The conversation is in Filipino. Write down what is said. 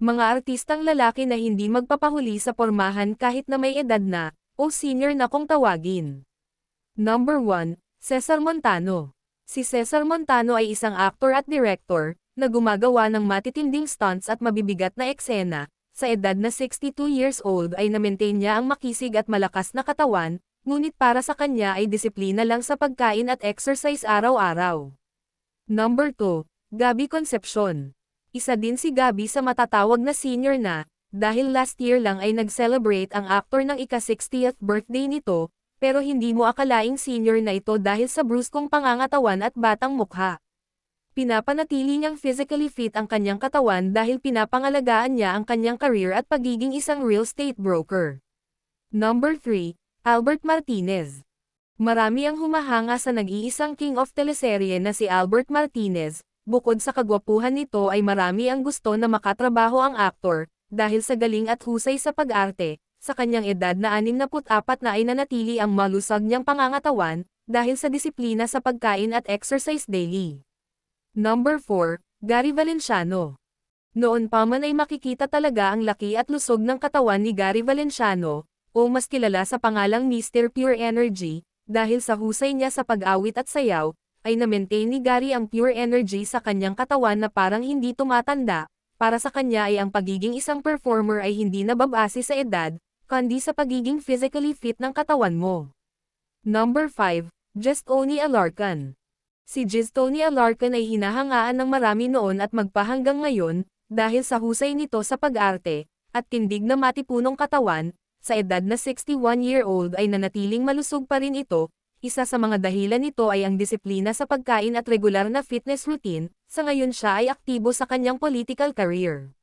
Mga artistang lalaki na hindi magpapahuli sa pormahan kahit na may edad na, o senior na kung tawagin. Number 1, Cesar Montano. Si Cesar Montano ay isang actor at director, na gumagawa ng matitinding stunts at mabibigat na eksena. Sa edad na 62 years old ay na-maintain niya ang makisig at malakas na katawan, ngunit para sa kanya ay disiplina lang sa pagkain at exercise araw-araw. Number 2, Gabby Concepcion. Isa din si Gabby sa matatawag na senior na, dahil last year lang ay nag-celebrate ang actor ng ika-60th birthday nito, pero hindi mo akalaing senior na ito dahil sa bruskong pangangatawan at batang mukha. Pinapanatili niyang physically fit ang kanyang katawan dahil pinapangalagaan niya ang kanyang career at pagiging isang real estate broker. Number 3, Albert Martinez. Marami ang humahanga sa nag-iisang king of teleserye na si Albert Martinez. Bukod sa kagwapuhan nito ay marami ang gusto na makatrabaho ang aktor, dahil sa galing at husay sa pag-arte, sa kanyang edad na 64 na ay nanatili ang malusag niyang pangangatawan, dahil sa disiplina sa pagkain at exercise daily. Number 4, Gary Valenciano. Noon pa man ay makikita talaga ang laki at lusog ng katawan ni Gary Valenciano, o mas kilala sa pangalang Mr. Pure Energy, dahil sa husay niya sa pag-awit at sayaw, ay na-maintain ni Gary ang pure energy sa kanyang katawan na parang hindi tumatanda. Para sa kanya ay ang pagiging isang performer ay hindi nababase sa edad, kundi sa pagiging physically fit ng katawan mo. Number 5, Gestoni Alarcon. Si Gestoni Alarcon ay hinahangaan ng marami noon at magpahanggang ngayon, dahil sa husay nito sa pag-arte, at tindig na matipunong katawan. Sa edad na 61-year-old ay nanatiling malusog pa rin ito. Isa sa mga dahilan nito ay ang disiplina sa pagkain at regular na fitness routine. Sa ngayon siya ay aktibo sa kanyang political career.